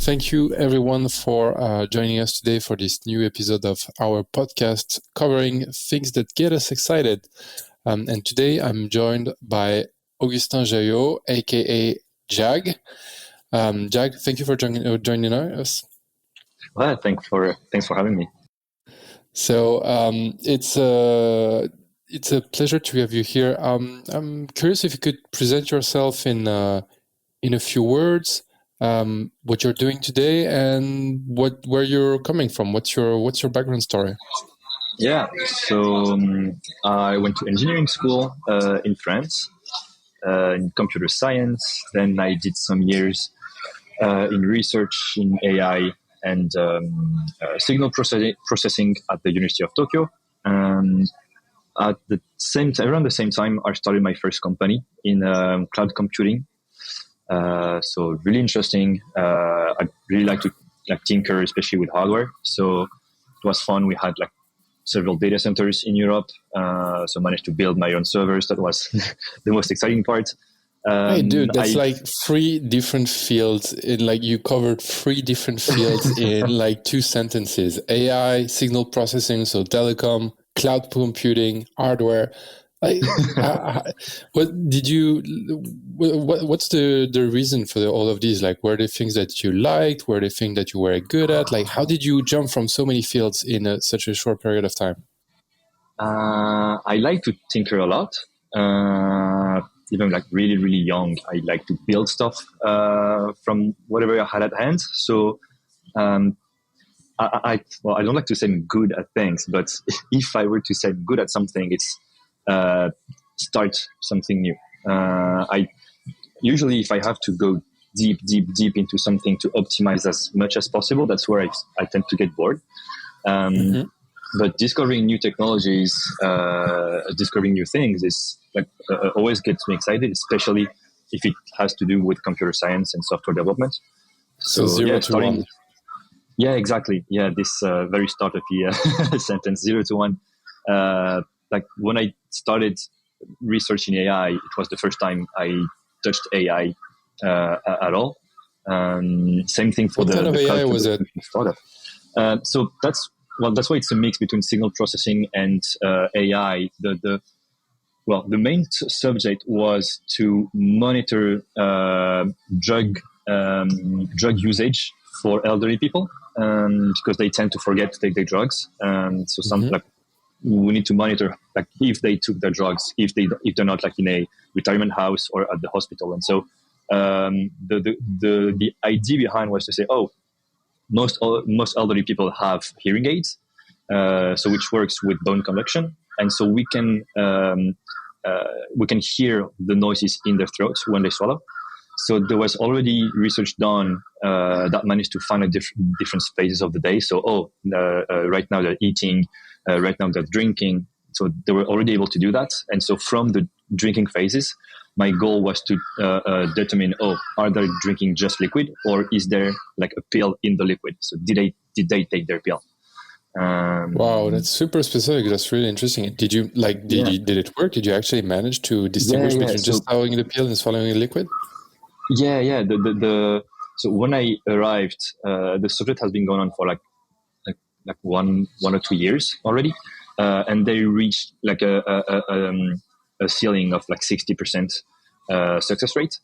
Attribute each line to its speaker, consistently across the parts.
Speaker 1: thank you everyone for joining us today for this new episode of our podcast covering things that get us excited. And today I'm joined by Augustin Jaillot, aka Jag. Jag, thank you for joining us.
Speaker 2: Well, thanks for having me.
Speaker 1: So it's a pleasure to have you here. I'm curious if you could present yourself in a few words, what you're doing today and where you're coming from. What's your background story?
Speaker 2: Yeah, so I went to engineering school in France, in computer science. Then I did some years in research in AI and signal processing at the University of Tokyo. At the same time, around the same time, I started my first company in cloud computing. So really interesting. I really like to tinker, especially with hardware. So it was fun. We had several data centers in Europe. So managed to build my own servers. That was the most exciting part.
Speaker 1: Hey, dude, that's 3 different fields. You covered 3 different fields in 2 sentences: AI, signal processing, so telecom, cloud computing, hardware. What's the reason for all of these? Were they things that you liked? Were they things that you were good at? How did you jump from so many fields in such a short period of time?
Speaker 2: I like to tinker a lot. Even really, really young, I like to build stuff from whatever I had at hand. So I don't like to say I'm good at things, but if I were to say I'm good at something, it's start something new. I usually, if I have to go deep into something to optimize as much as possible, that's where I tend to get bored. But discovering new technologies, discovering new things is always gets me excited, especially if it has to do with computer science and software development.
Speaker 1: So 0 to 1.
Speaker 2: Yeah, exactly. Yeah, this very startup-y sentence, 0 to 1. When I started researching AI, it was the first time I touched AI at all. Same thing for
Speaker 1: what kind of AI was it?
Speaker 2: Startup. So that's why it's a mix between signal processing and AI. The main subject was to monitor drug usage for elderly people because they tend to forget to take their drugs. We need to monitor if they took their drugs, if they're not in a retirement house or at the hospital. And so the idea behind was to say, most elderly people have hearing aids, so which works with bone conduction, and so we can hear the noises in their throats when they swallow. So there was already research done that managed to find different phases of the day. So right now they're eating, right now they're drinking. So they were already able to do that. And so from the drinking phases, my goal was to determine, are they drinking just liquid, or is there a pill in the liquid? So did they take their pill?
Speaker 1: Wow, that's super specific. That's really interesting. Did you did it work? Did you actually manage to distinguish between just swallowing the pill and swallowing the liquid?
Speaker 2: Yeah. So when I arrived, the subject has been going on for one or 2 years already, and they reached a ceiling of 60% success rate.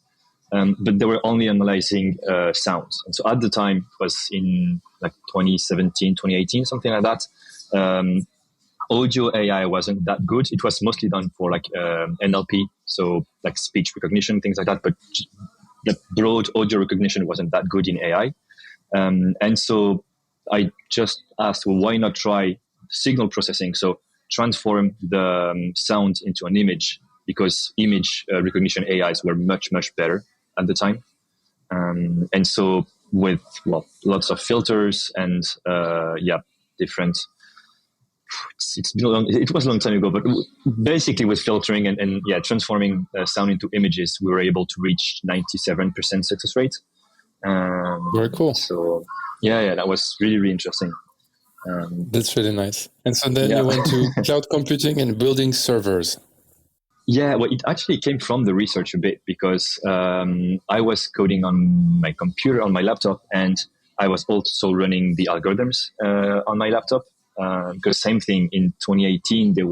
Speaker 2: But they were only analyzing sounds. And so at the time, it was in 2017, 2018, something like that. Audio AI wasn't that good. It was mostly done for NLP, so speech recognition, things like that. But the broad audio recognition wasn't that good in AI. And so I just asked, why not try signal processing? So transform the sound into an image, because image recognition AIs were much, much better at the time. And so with lots of filters and different. It was a long time ago, but basically with filtering and transforming sound into images, we were able to reach 97% success rate.
Speaker 1: Very cool.
Speaker 2: So that was really, really interesting.
Speaker 1: That's really nice. And so then you went to cloud computing and building servers.
Speaker 2: Yeah, well, it actually came from the research a bit because I was coding on my computer, on my laptop, and I was also running the algorithms on my laptop. Because same thing in 2018, there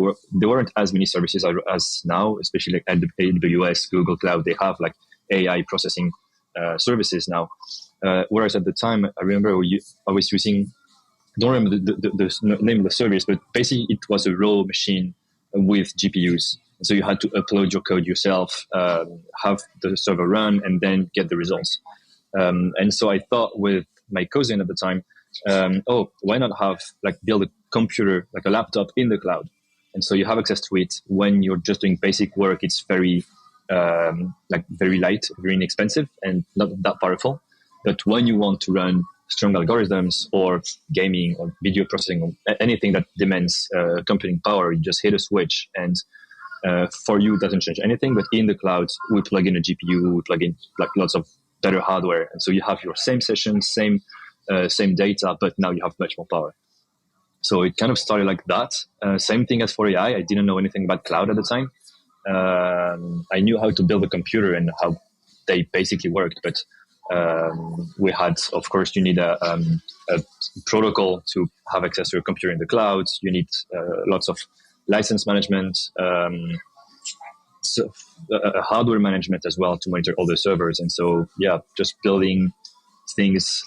Speaker 2: weren't as many services as now, especially like at the AWS, Google Cloud. They have like AI processing services now. Whereas at the time, I remember I was using, I don't remember the name of the service, but basically it was a raw machine with GPUs. So you had to upload your code yourself, have the server run, and then get the results. And so I thought with my cousin at the time, why not build a computer, like a laptop in the cloud? And so you have access to it when you're just doing basic work. It's very, very light, very inexpensive, and not that powerful. But when you want to run strong algorithms or gaming or video processing or anything that demands computing power, you just hit a switch, and for you it doesn't change anything. But in the cloud, we plug in a GPU, we plug in like lots of better hardware, and so you have your same session, same data, but now you have much more power. So it kind of started like that. Same thing as for AI. I didn't know anything about cloud at the time. I knew how to build a computer and how they basically worked, but we had, of course, you need a protocol to have access to your computer in the cloud. You need lots of license management, hardware management as well to monitor all the servers. And so, yeah, just building things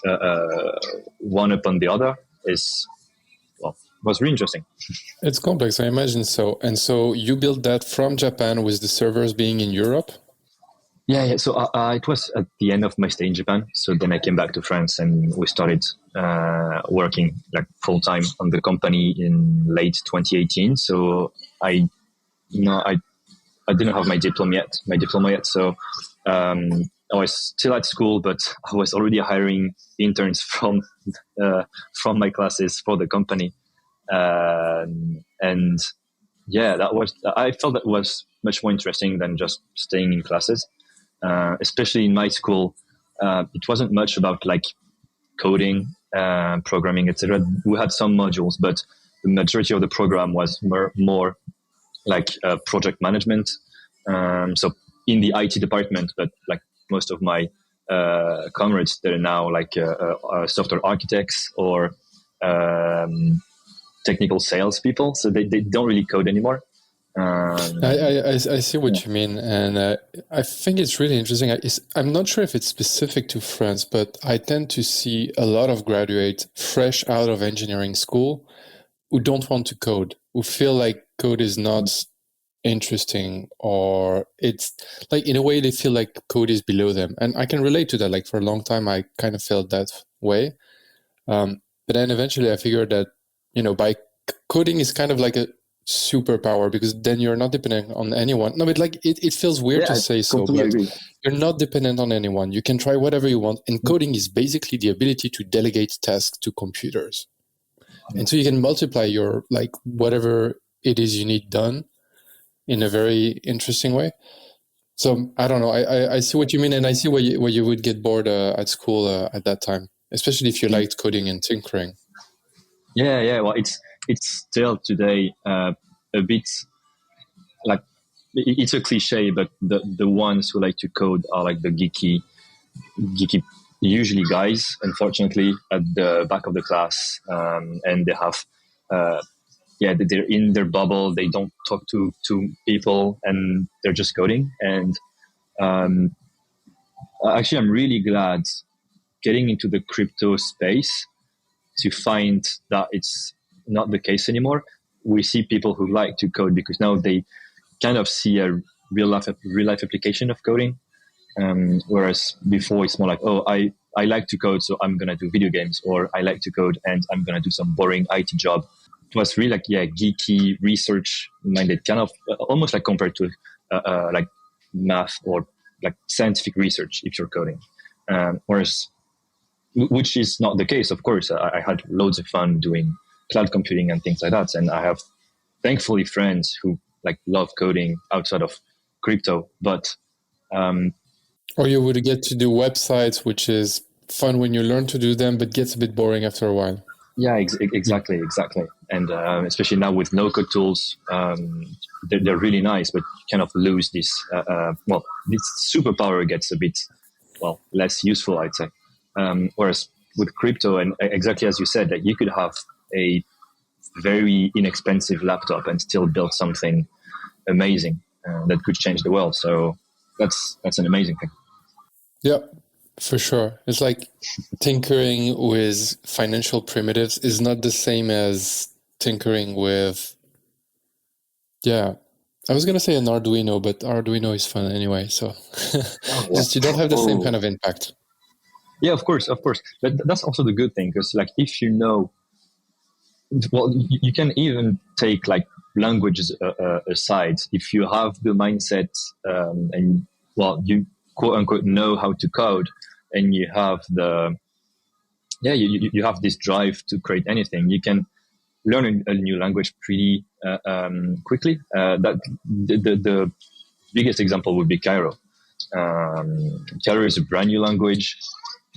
Speaker 2: one upon the other was really interesting.
Speaker 1: It's complex, I imagine so. And so you built that from Japan with the servers being in Europe?
Speaker 2: Yeah. So it was at the end of my stay in Japan. So then I came back to France and we started working like full time on the company in late 2018. So I didn't have my diploma yet. So I was still at school, but I was already hiring interns from my classes for the company. And yeah, I felt that was much more interesting than just staying in classes. Especially in my school, it wasn't much about like coding, programming, etc. We had some modules, but the majority of the program was more like project management. So in the IT department, but like most of my comrades, they're now like software architects or technical sales people. So they don't really code anymore.
Speaker 1: I see what you mean, and I think it's really interesting. I'm not sure if it's specific to France, but I tend to see a lot of graduates fresh out of engineering school who don't want to code, who feel like code is not interesting, or it's like in a way they feel like code is below them. And I can relate to that. Like for a long time, I kind of felt that way. But then eventually I figured that, by coding is kind of like a superpower, because then you're not dependent on anyone. No, but like it feels weird to say so, but
Speaker 2: agree.
Speaker 1: You're not dependent on anyone. You can try whatever you want. And coding is basically the ability to delegate tasks to computers. And so you can multiply your, like, whatever it is you need done in a very interesting way. So I don't know. I see what you mean, and I see where you would get bored at school at that time, especially if you liked coding and tinkering.
Speaker 2: Yeah. Well, it's still today a bit like, it's a cliche, but the ones who like to code are like the geeky usually guys, unfortunately, at the back of the class, and they have they're in their bubble. They don't talk to people, and they're just coding. And actually, I'm really glad getting into the crypto space to find that it's not the case anymore. We see people who like to code because now they kind of see a real life application of coding. Whereas before it's more like, I like to code, so I'm going to do video games, or I like to code and I'm going to do some boring IT job. It was really like, geeky, research minded, kind of almost like compared to like math or like scientific research if you're coding. Whereas, which is not the case, of course. I had loads of fun doing cloud computing and things like that. And I have thankfully friends who like love coding outside of crypto, but
Speaker 1: or you would get to do websites, which is fun when you learn to do them, but gets a bit boring after a while.
Speaker 2: Yeah, exactly. And especially now with no-code tools, they're really nice, but you kind of lose this. This superpower gets a bit less useful, I'd say. Whereas with crypto, and exactly as you said, that you could have a very inexpensive laptop and still build something amazing that could change the world. So that's an amazing thing.
Speaker 1: Yeah, for sure. It's like tinkering with financial primitives is not the same as tinkering with, I was going to say an Arduino, but Arduino is fun anyway. So just you don't have the same kind of impact.
Speaker 2: Yeah, of course. But that's also the good thing, because like if you know, you can even take like languages aside. If you have the mindset and you quote unquote know how to code, and you have you have this drive to create anything, you can learn a new language pretty quickly. That the biggest example would be Cairo. Cairo is a brand new language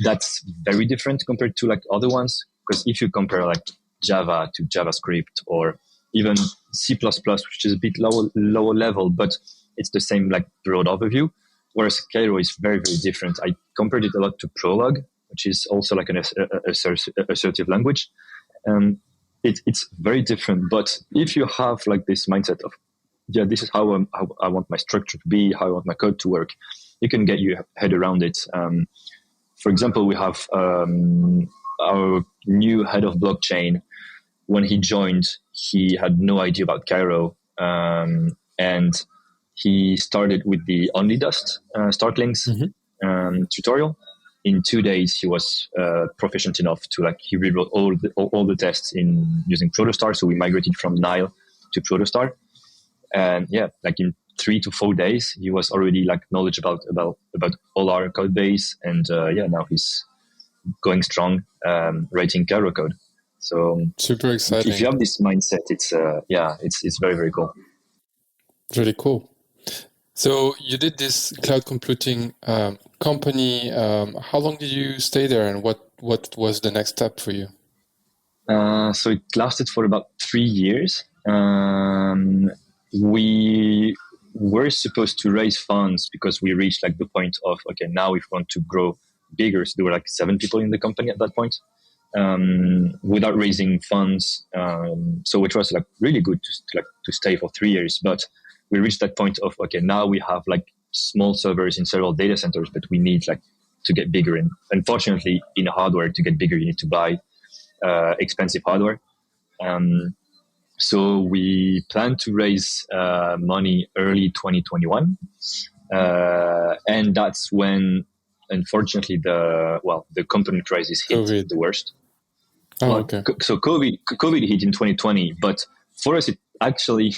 Speaker 2: that's very different compared to like other ones. Because if you compare like Java to JavaScript, or even C++, which is a bit lower level, but it's the same like broad overview. Whereas Cairo is very, very different. I compared it a lot to Prolog, which is also like an assertive language. It's very different. But if you have like this mindset of, this is how I want my structure to be, how I want my code to work, you can get your head around it. For example, we have our new head of blockchain. When he joined, he had no idea about Cairo, and he started with the OnlyDust Startlinks tutorial. In 2 days, he was proficient enough to he rewrote all the tests in using Protostar. So we migrated from Nile to Protostar, and in 3 to 4 days, he was already knowledgeable about all our code base, and now he's going strong, writing Cairo code. So
Speaker 1: super exciting.
Speaker 2: If you have this mindset, it's very, very cool.
Speaker 1: Really cool. So you did this cloud computing company. How long did you stay there, and what was the next step for you?
Speaker 2: So it lasted for about 3 years. We were supposed to raise funds because we reached the point of, okay, now if we want to grow bigger. So there were 7 people in the company at that point, without raising funds. So it was really good to stay for 3 years. But we reached that point of, okay, now we have small servers in several data centers, but we need to get bigger. And unfortunately, in hardware, to get bigger, you need to buy expensive hardware. So we plan to raise money early 2021. And that's when, unfortunately, the component crisis hit the worst.
Speaker 1: Oh, okay.
Speaker 2: So COVID hit in 2020, but for us, it actually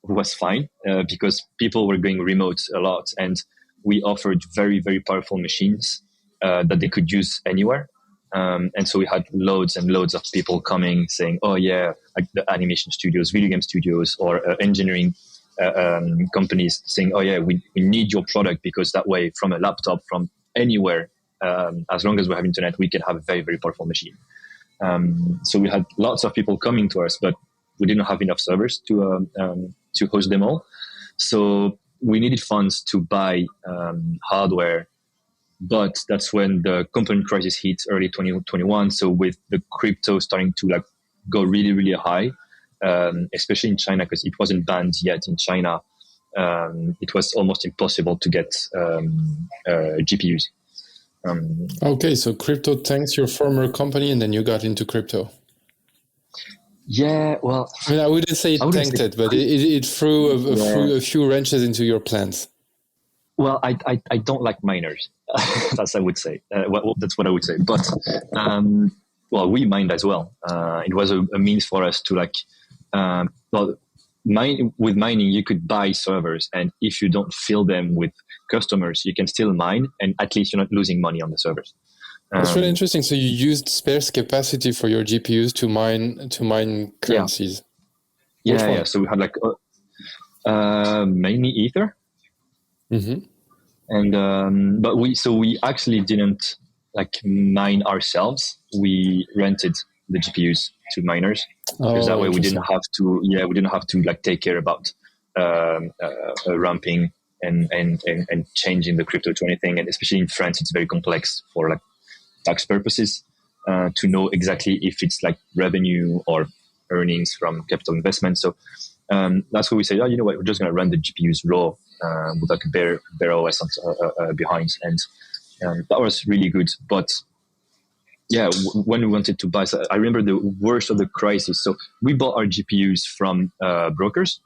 Speaker 2: was fine because people were going remote a lot, and we offered very, very powerful machines that they could use anywhere. And so we had loads and loads of people coming saying, oh yeah, the animation studios, video game studios, or engineering companies saying, oh yeah, we need your product, because that way from a laptop, from anywhere, as long as we have internet, we can have a very, very powerful machine. So we had lots of people coming to us, but we didn't have enough servers to host them all. So we needed funds to buy hardware. But that's when the component crisis hit early 2021. So with the crypto starting to go really, really high, especially in China, because it wasn't banned yet in China, it was almost impossible to get GPUs.
Speaker 1: Okay, so crypto tanked your former company, and then you got into crypto.
Speaker 2: Yeah, well,
Speaker 1: I mean, I wouldn't say it tanked it, but it threw a few wrenches into your plans.
Speaker 2: Well, I don't like miners. That's I would say. That's what I would say. But we mined as well. It was a means for us to mine. With mining, you could buy servers, and if you don't fill them with customers, you can still mine, and at least you're not losing money on the servers.
Speaker 1: That's really interesting. So you used sparse capacity for your GPUs to mine currencies.
Speaker 2: Yeah. So we had mainly Ether.
Speaker 1: Mm-hmm.
Speaker 2: And but we actually didn't mine ourselves. We rented the GPUs to miners, because
Speaker 1: Oh,
Speaker 2: that way we didn't
Speaker 1: interesting.
Speaker 2: have to like take care about ramping and changing the crypto to anything. And especially in France, it's very complex for like tax purposes to know exactly if it's like revenue or earnings from capital investment. So that's where we say, oh, you know what, we're just going to run the GPUs raw with like a bare OS behind, and that was really good. But yeah, when we wanted to buy, so I remember the worst of the crisis. So we bought our GPUs from brokers.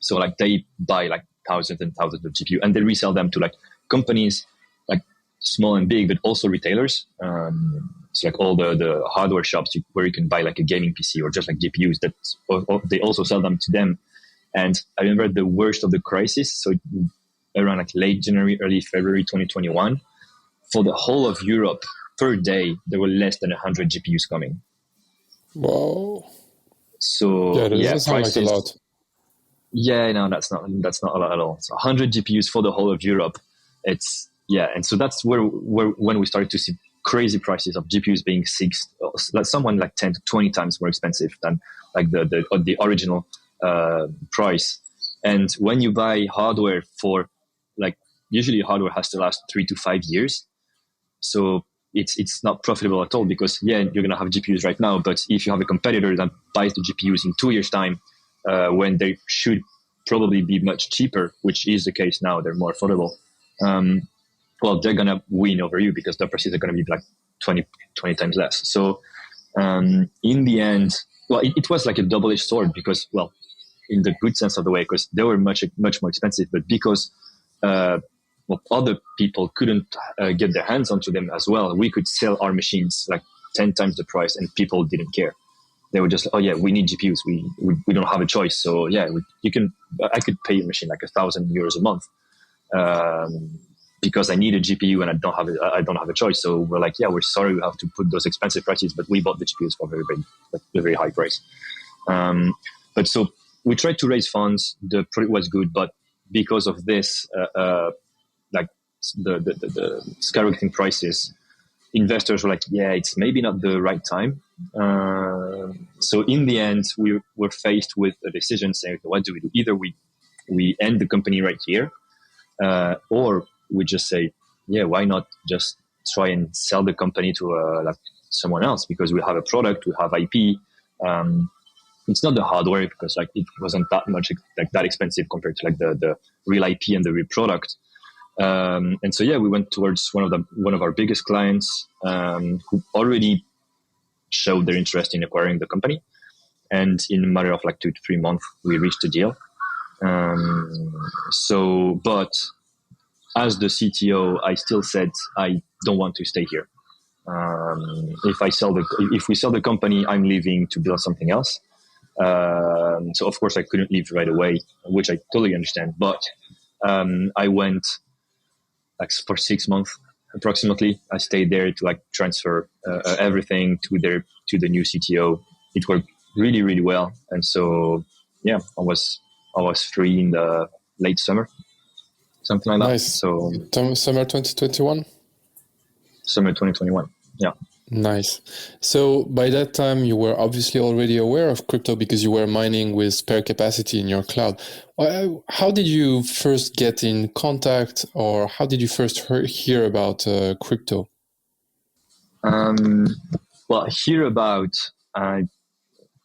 Speaker 2: So like they buy like thousands and thousands of GPU and they resell them to like companies, like small and big, but also retailers. So like all the hardware shops where you can buy like a gaming PC or just like GPUs, that they also sell them to them. And I remember the worst of the crisis. So around like late January, early February 2021, for the whole of Europe per day, there were less than 100 GPUs coming.
Speaker 1: Wow.
Speaker 2: So
Speaker 1: Yeah, that doesn't sound like a
Speaker 2: prices.
Speaker 1: lot.
Speaker 2: Yeah, no, that's not a lot at all. So 100 GPUs for the whole of Europe. It's and so that's where when we started to see crazy prices of GPUs being like someone like 10 to 20 times more expensive than like the original price. And when you buy hardware for like, usually hardware has to last 3 to 5 years, so it's not profitable at all, because you're going to have GPUs right now, but if you have a competitor that buys the GPUs in 2 years time, when they should probably be much cheaper, which is the case now, they're more affordable, well, they're going to win over you because the prices are going to be like 20 times less. So in the end, well, it was like a double-edged sword, because, well, in the good sense of the way, because they were much more expensive, but because other people couldn't get their hands onto them as well, we could sell our machines like 10 times the price, and people didn't care. They were just, oh yeah, we need GPUs. We don't have a choice. So yeah, I could pay a machine like €1,000 a month because I need a GPU and I don't have a choice. So we're like, yeah, we're sorry we have to put those expensive prices, but we bought the GPUs for a very high price. But so we tried to raise funds. The product was good, but because of this, like the skyrocketing prices, investors were like, yeah, it's maybe not the right time. So in the end, we were faced with a decision saying, what do we do? Either we end the company right here, or we just say, yeah, why not just try and sell the company to like someone else, because we have a product, we have IP. It's not the hardware, because like it wasn't that much like that expensive compared to like the real IP and the real product. And so we went towards one of our biggest clients who already showed their interest in acquiring the company, and in a matter of like 2 to 3 months, we reached a deal. But as the CTO, I still said I don't want to stay here. If we sell the company, I'm leaving to build something else. So of course I couldn't leave right away, which I totally understand. But I went like for 6 months approximately. I stayed there to like transfer everything to the new CTO. It worked really, really well, and so I was free in the late summer, something like that.
Speaker 1: Nice.
Speaker 2: So
Speaker 1: summer 2021.
Speaker 2: Summer 2021. Yeah.
Speaker 1: Nice. So by that time, you were obviously already aware of crypto because you were mining with spare capacity in your cloud. How did you first get in contact, or how did you first hear about crypto?
Speaker 2: Well, I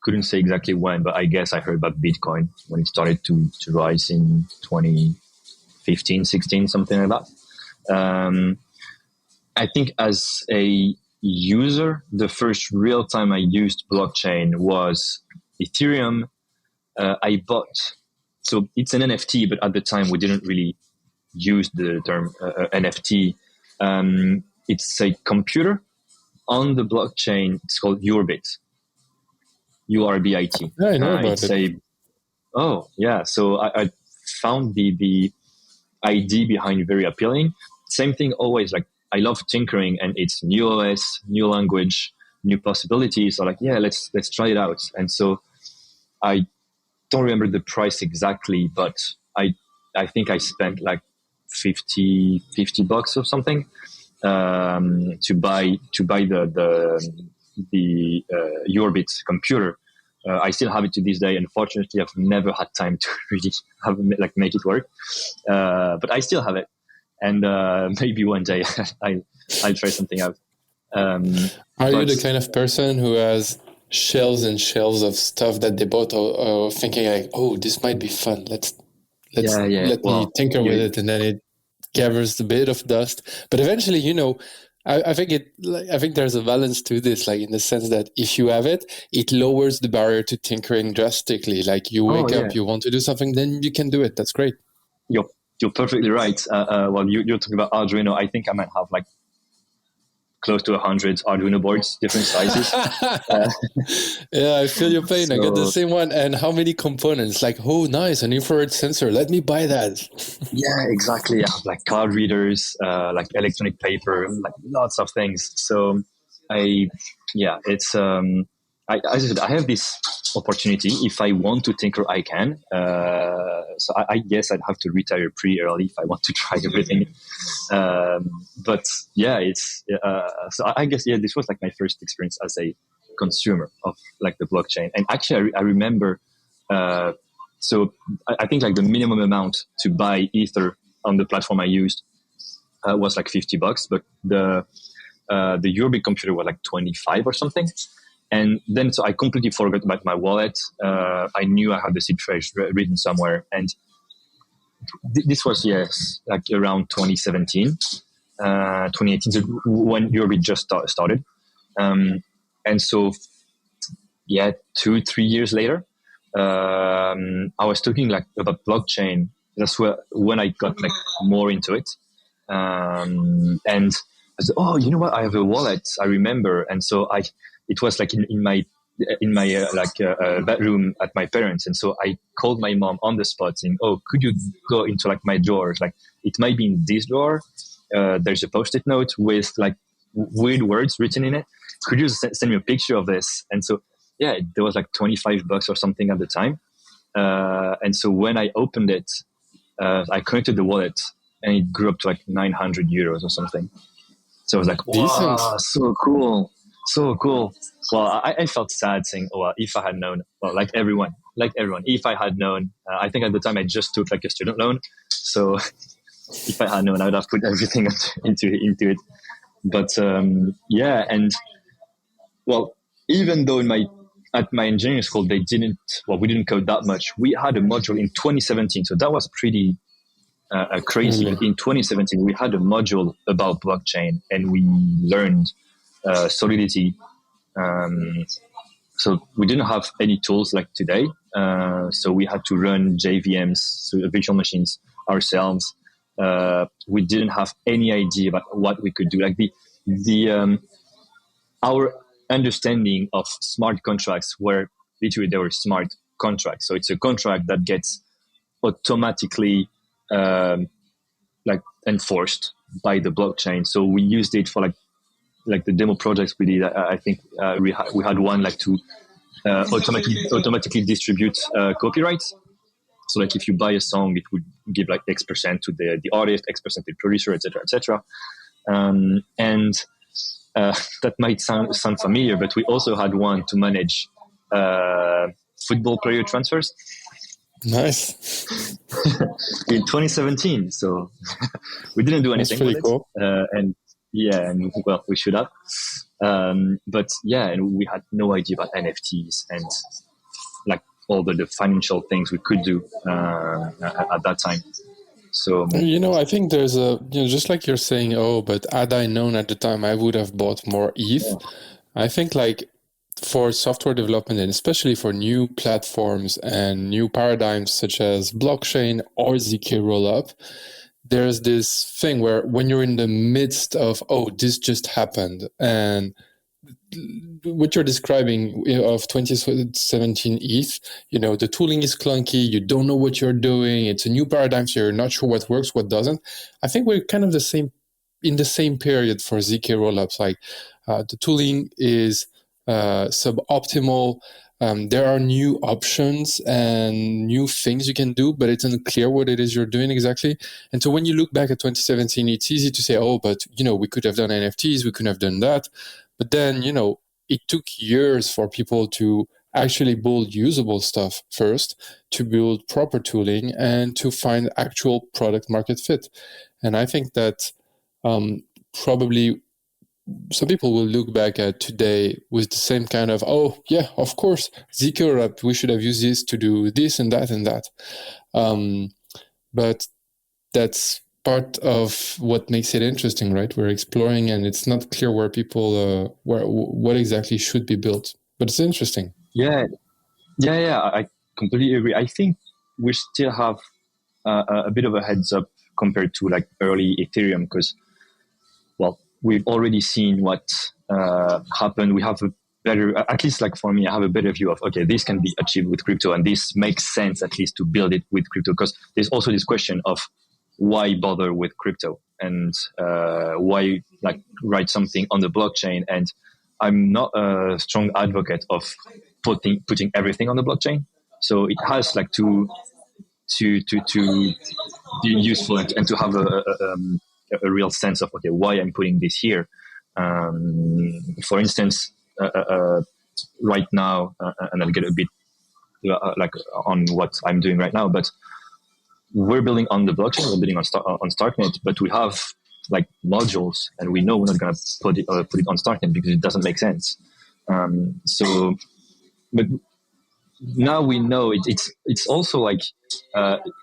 Speaker 2: couldn't say exactly when, but I guess I heard about Bitcoin when it started to rise in 2015, 16, something like that. I think as a user, the first real time I used blockchain was Ethereum. I bought, so it's an NFT, but at the time we didn't really use the term NFT. It's a computer on the blockchain. It's called Urbit. URBIT.
Speaker 1: Yeah, I know about it.
Speaker 2: Oh yeah. So I found the idea behind very appealing. Same thing always, like I love tinkering, and it's new OS, new language, new possibilities. So like, yeah, let's try it out. And so I don't remember the price exactly, but I think I spent like $50 or something to buy the Urbit computer. I still have it to this day. Unfortunately, I've never had time to really make it work, but I still have it, and maybe one day I'll try something out.
Speaker 1: Are you the kind of person who has shelves and shelves of stuff that they bought, or thinking like, "Oh, this might be fun. Let me tinker with it," and then it gathers a bit of dust. But eventually, I think there's a balance to this, like in the sense that if you have it, it lowers the barrier to tinkering drastically. Like you wake up, you want to do something, then you can do it. That's great.
Speaker 2: You're perfectly right. Well, you're talking about Arduino. I think I might have like close to 100 Arduino boards, different sizes.
Speaker 1: Yeah, I feel your pain. I got the same one. And how many components? Like, oh, nice, an infrared sensor. Let me buy that.
Speaker 2: Yeah, exactly. I have like card readers, like electronic paper, like lots of things. So it's as I said, I have this opportunity. If I want to tinker, I can. So I guess I'd have to retire pretty early if I want to try everything. But yeah, it's so I guess this was like my first experience as a consumer of like the blockchain. And actually, I remember. So I think like the minimum amount to buy Ether on the platform I used was like $50, but the Urbit computer was like 25 or something. And then, so I completely forgot about my wallet. I knew I had the seed phrase written somewhere. And this was, like around 2017, 2018, so when Urbit just started. And so, 2-3 years later, I was talking like about blockchain. That's when I got like more into it. And I said, oh, you know what? I have a wallet. I remember. And so it was like in my bedroom at my parents. And so I called my mom on the spot saying, oh, could you go into like my drawers? Like it might be in this drawer. There's a Post-it note with like weird words written in it. Could you send me a picture of this? And so, there was like $25 or something at the time. And so when I opened it, I connected the wallet and it grew up to like 900 euros or something. So I was like, wow, so cool. So cool. Well, I felt sad saying, oh, well, if I had known, well, like everyone, if I had known, I think at the time I just took like a student loan. So if I had known, I would have put everything into it. But and well, even though at my engineering school, we didn't code that much. We had a module in 2017. So that was pretty crazy. Mm-hmm. In 2017, we had a module about blockchain and we learned Solidity. So we didn't have any tools like today. So we had to run JVMs, so virtual machines ourselves. We didn't have any idea about what we could do. Like our understanding of smart contracts were literally, they were smart contracts. So it's a contract that gets automatically enforced by the blockchain. So we used it for like the demo projects we did. I think we had one like to automatically distribute copyrights. So like if you buy a song, it would give like X% to the artist, X% to the producer, etc., etc. And that might sound familiar, but we also had one to manage football player transfers.
Speaker 1: Nice.
Speaker 2: In 2017, so we didn't do anything with
Speaker 1: cool.
Speaker 2: it. And well, we should have. But and we had no idea about NFTs and like all the financial things we could do at that time. So
Speaker 1: I think there's just like you're saying, but had I known at the time, I would have bought more ETH. Yeah. I think like for software development and especially for new platforms and new paradigms such as blockchain or ZK rollup, there's this thing where when you're in the midst of, this just happened, and what you're describing of 2017 ETH, the tooling is clunky, you don't know what you're doing, it's a new paradigm, so you're not sure what works, what doesn't. I think we're kind of in the same period for ZK rollups. Like the tooling is suboptimal. There are new options and new things you can do, but it's unclear what it is you're doing exactly. And so when you look back at 2017, it's easy to say, but we could have done NFTs, we could have done that. But then, it took years for people to actually build usable stuff first, to build proper tooling, and to find actual product market fit. And I think that probably some people will look back at today with the same kind of, oh yeah, of course, Zika wrap, we should have used this to do this and that and that. But that's part of what makes it interesting, right? We're exploring, and it's not clear where people, what exactly should be built. But it's interesting.
Speaker 2: Yeah. I completely agree. I think we still have a bit of a heads up compared to like early Ethereum because, well, we've already seen what happened. We have a better, at least like for me, I have a better view of, okay, this can be achieved with crypto, and this makes sense at least to build it with crypto, because there's also this question of why bother with crypto, and why like write something on the blockchain. And I'm not a strong advocate of putting everything on the blockchain. So it has like to be useful and to have a real sense of, okay, why I'm putting this here. For instance, right now, and I'll get a bit like on what I'm doing right now, but we're building on the blockchain, we're building on StarkNet, but we have like modules, and we know we're not going to put it on StarkNet because it doesn't make sense. But now we know it's also like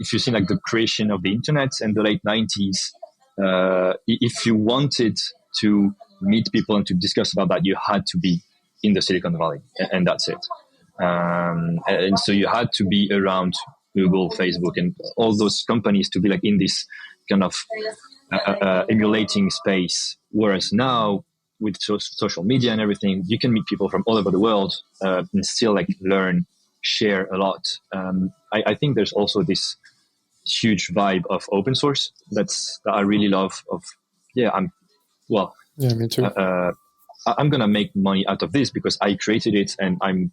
Speaker 2: if you see like the creation of the internet in the late 90s, if you wanted to meet people and to discuss about that, you had to be in the Silicon Valley, and that's it. And so you had to be around Google, Facebook, and all those companies to be like in this kind of emulating space. Whereas now, with social media and everything, you can meet people from all over the world and still like learn, share a lot. I think there's also this huge vibe of open source that I really love. Yeah, me too. I'm gonna make money out of this because I created it, and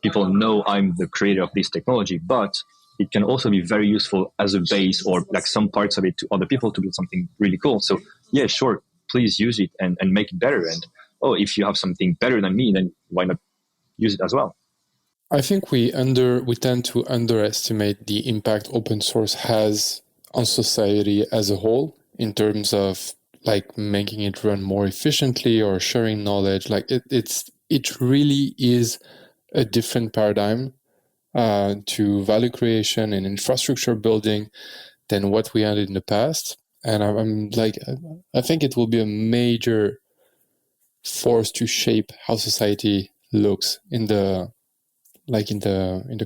Speaker 2: people know I'm the creator of this technology. But it can also be very useful as a base, or like some parts of it, to other people to build something really cool. So yeah, sure, please use it and make it better. And if you have something better than me, then why not use it as well?
Speaker 1: I think we tend to underestimate the impact open source has on society as a whole in terms of like making it run more efficiently or sharing knowledge. Like it really is a different paradigm to value creation and infrastructure building than what we had in the past. And I think it will be a major force to shape how society looks in the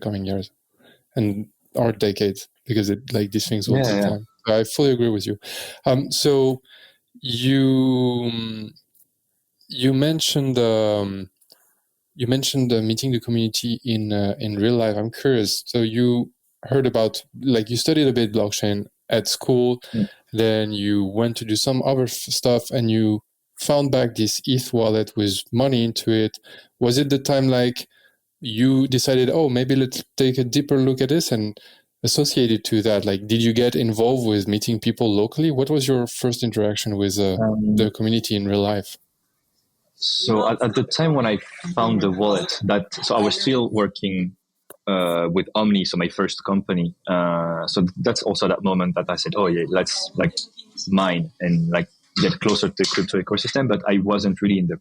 Speaker 1: coming years and or decades, because these things will take time. I fully agree with you. So you mentioned meeting the community in real life. I'm curious. So you heard about, you studied a bit blockchain at school, then you went to do some other stuff, and you found back this ETH wallet with money into it. Was it the time you decided, maybe let's take a deeper look at this and associate it to that? Did you get involved with meeting people locally? What was your first interaction with the community in real life?
Speaker 2: So at the time when I found the wallet, so I was still working with Omni, so my first company. So that's also that moment that I said, let's mine and get closer to the crypto ecosystem. But I wasn't really in the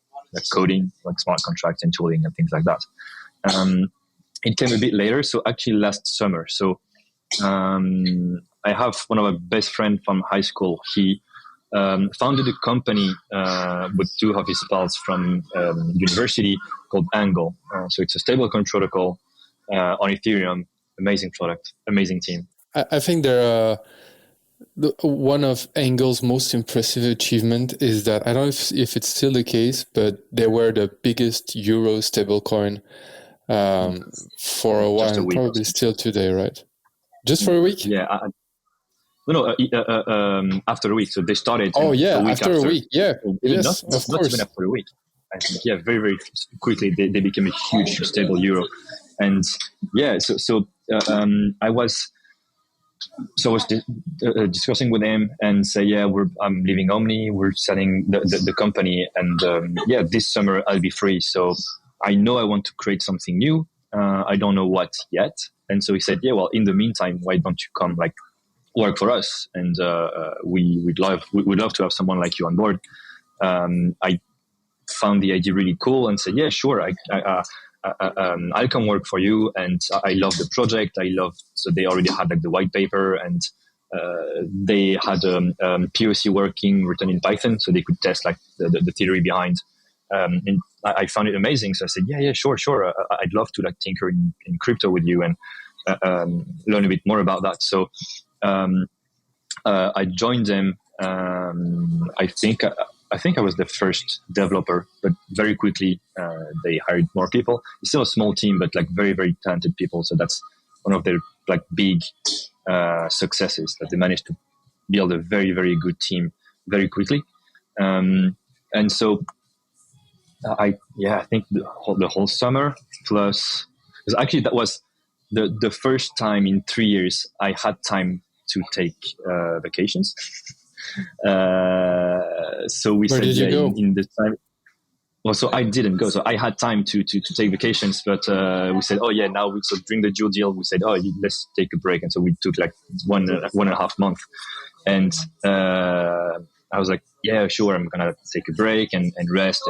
Speaker 2: coding, smart contracts and tooling and things like that. It came a bit later, so actually last summer. So I have one of my best friends from high school. He founded a company with two of his pals from university called Angle. So it's a stablecoin protocol on Ethereum. Amazing product, amazing team.
Speaker 1: I think they're one of Angle's most impressive achievement is that, I don't know if it's still the case, but they were the biggest Euro stablecoin for a while, and probably still today, right? Just for a week?
Speaker 2: Yeah. After a week. So they started.
Speaker 1: After a week. Yeah.
Speaker 2: Yes, of course. Not even after a week. I think, very, very quickly they became a huge stable euro. And so I was so I was discussing with him and say, yeah, I'm leaving Omni. We're selling the company, and yeah, this summer I'll be free. So I know I want to create something new. I don't know what yet. And so he said, yeah, well, in the meantime, why don't you come like work for us? And we'd love to have someone like you on board. I found the idea really cool and said, yeah, sure, I'll come work for you. And I love the project. So they already had like the white paper, and they had POC working written in Python, so they could test like the theory behind. And I found it amazing. So I said, yeah, sure. I'd love to like tinker in crypto with you and learn a bit more about that. So I joined them. I think I was the first developer, but very quickly they hired more people. It's still a small team, but like very, very talented people. So that's one of their like big successes, that they managed to build a very, very good team very quickly. And so I think the whole summer, plus, because actually that was the first time in 3 years I had time to take vacations. So we
Speaker 1: Where
Speaker 2: said,
Speaker 1: did you go?
Speaker 2: in the time. Well, so I didn't go. So I had time to take vacations, but we said, oh yeah, so during the due deal, we said, oh, let's take a break. And so we took like one and a half month. And I was like, yeah, sure, I'm going to take a break and rest.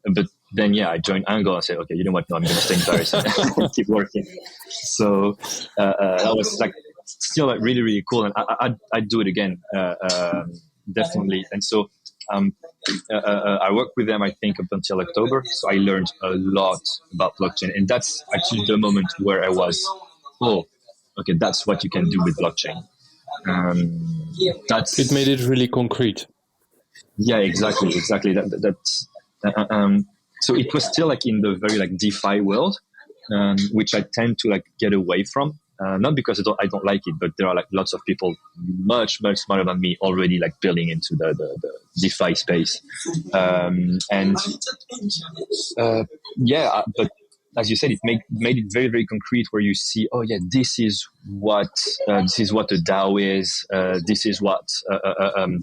Speaker 2: But then, I joined Angle and said, okay, you know what? No, I'm going to stay in Paris and keep working. So that was like still like really, really cool. And I'd do it again, definitely. And so I worked with them, I think, up until October. So I learned a lot about blockchain. And that's actually the moment where I was, oh, okay, that's what you can do with blockchain.
Speaker 1: It made it really concrete.
Speaker 2: Yeah, exactly. That's so it was still like in the very like DeFi world, which I tend to like get away from. Not because I don't like it, but there are like lots of people much smarter than me already like building into the DeFi space. But as you said, it made it very, very concrete, where you see, oh yeah, this is what a DAO is. This is what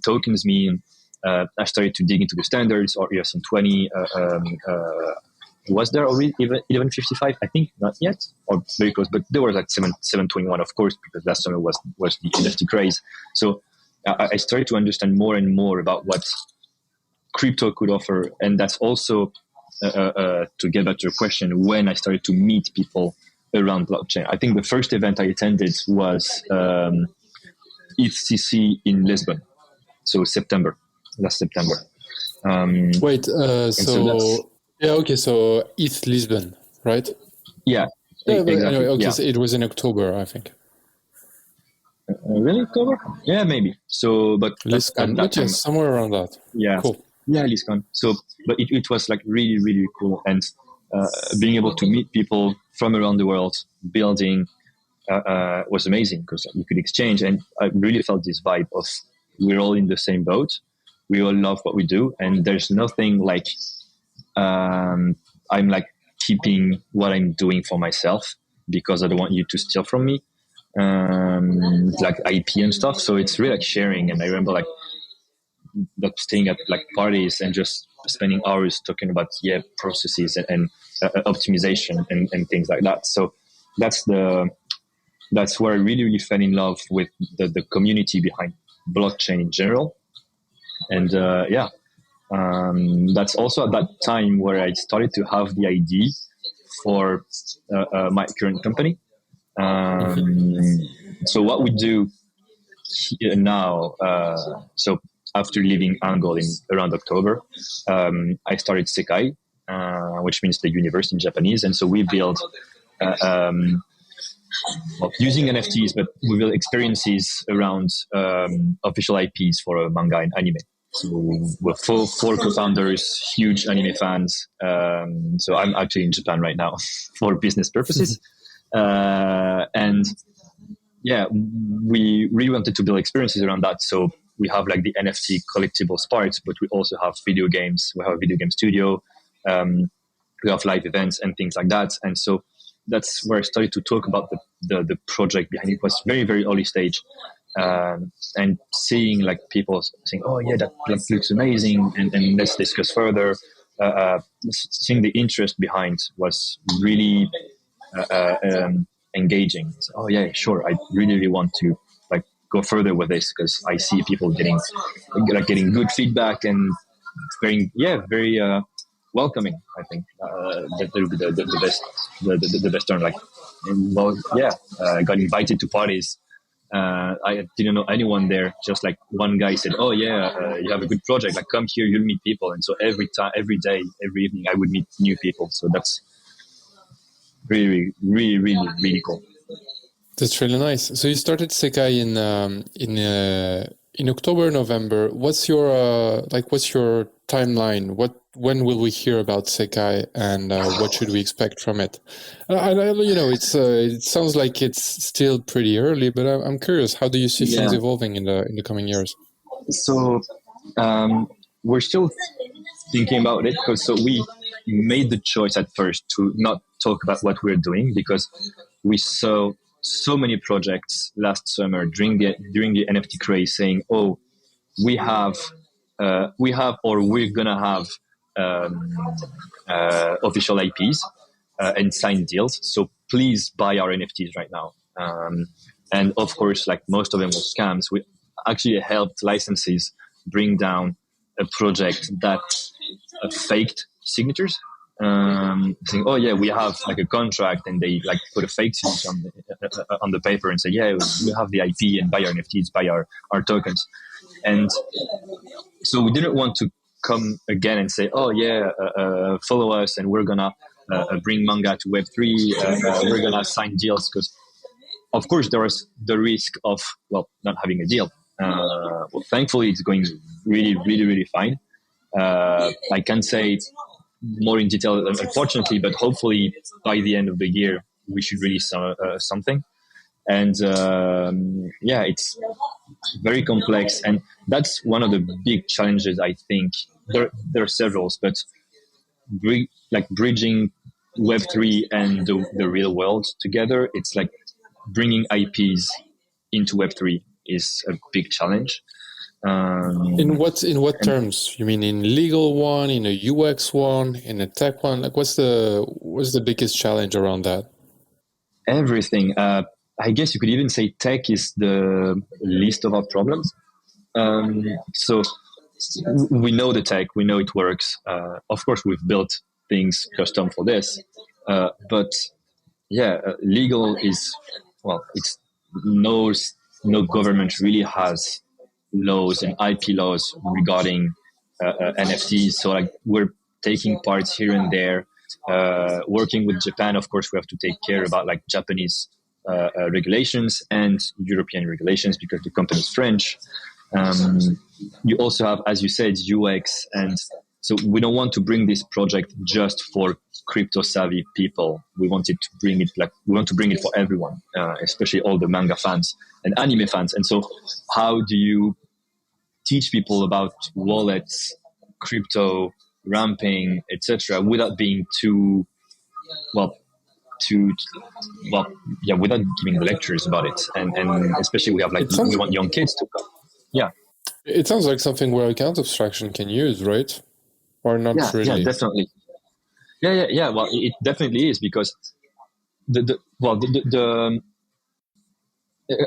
Speaker 2: tokens mean. I started to dig into the standards, or ERC 20. Was there already 1155? I think not yet, or very close, but there was like 721, of course, because last summer was the NFT craze. So I started to understand more and more about what crypto could offer. And that's also, to get back to your question, when I started to meet people around blockchain. I think the first event I attended was ETHCC in Lisbon. So last September.
Speaker 1: So ETH Lisbon, right?
Speaker 2: Yeah, exactly.
Speaker 1: Anyway, okay,
Speaker 2: yeah.
Speaker 1: So it was in October, I think.
Speaker 2: Really, October? Yeah, maybe. So, but
Speaker 1: BlizzCon, somewhere around that.
Speaker 2: Yeah,
Speaker 1: cool.
Speaker 2: Yeah, BlizzCon. So, but it was like really, really cool, and being able to meet people from around the world building was amazing, because you could exchange, and I really felt this vibe of we're all in the same boat. We all love what we do, and there's nothing like I'm like keeping what I'm doing for myself because I don't want you to steal from me, like IP and stuff. So it's really like sharing. And I remember like staying at like parties and just spending hours talking about processes and optimization and things like that. So that's where I really, really fell in love with the community behind blockchain in general. And that's also at that time where I started to have the idea for my current company. So what we do now, so after leaving Angle in around October, I started Sekai, which means the universe in Japanese. And so we build using NFTs, but we build experiences around official IPs for manga and anime. So we're four co-founders, huge anime fans. So I'm actually in Japan right now for business purposes. And we really wanted to build experiences around that. So we have like the NFT collectibles parts, but we also have video games. We have a video game studio. We have live events and things like that. And so that's where I started to talk about the project behind it. It was very, very early stage. And seeing like people saying, "Oh yeah, that looks amazing," and let's discuss further. Seeing the interest behind was really engaging. So, oh yeah, sure. I really, really want to like go further with this because I see people getting good feedback and very welcoming. I think that would be the best the best term. Like, well, yeah, got invited to parties. I didn't know anyone there. Just like one guy said, "Oh yeah, you have a good project. Like, come here, you'll meet people." And so every time, every day, every evening, I would meet new people. So that's really, really, really, really cool.
Speaker 1: That's really nice. So you started Sekai in October, November. What's your what's your timeline? When will we hear about Sekai, and what should we expect from it? It sounds like it's still pretty early, but I'm curious. How do you see things evolving in the coming years?
Speaker 2: So we're still thinking about it because we made the choice at first to not talk about what we're doing because we saw so many projects last summer during the NFT craze saying, "Oh, we have or we're gonna have official IPs and signed deals. So please buy our NFTs right now." And of course, like most of them were scams. We actually helped licensees bring down a project that faked signatures, saying, "Oh yeah, we have like a contract," and they like put a fake signature on the paper and say, "Yeah, we have the IP and buy our NFTs, buy our tokens." And so we didn't want to come again and say, "Oh yeah, follow us and we're gonna bring manga to Web3. We're gonna sign deals," because of course there was the risk of not having a deal. Thankfully, it's going really, really, really fine. I can't say it more in detail, unfortunately, but hopefully by the end of the year we should release something. And it's very complex, and that's one of the big challenges. I think there are several, but bridging Web3 and the real world together, it's like bringing IPs into Web3 is a big challenge.
Speaker 1: In what terms? You mean in legal one, in a UX one, in a tech one? Like, what's the biggest challenge around that?
Speaker 2: Everything. I guess you could even say tech is the least of our problems. So we know the tech, we know it works. Of course, we've built things custom for this, but legal is it's no government really has laws and IP laws regarding NFTs. So like we're taking parts here and there, working with Japan. Of course, we have to take care about like Japanese regulations and European regulations because the company is French. You also have, as you said, UX, and so we don't want to bring this project just for crypto savvy people. We want to bring it for everyone, especially all the manga fans and anime fans. And so, how do you teach people about wallets, crypto, ramping, etc., without being without giving the lectures about it, and especially we want young kids to come. Yeah,
Speaker 1: it sounds like something where account abstraction can use, right? Or not really?
Speaker 2: Yeah, definitely. Yeah. Well, it definitely is because the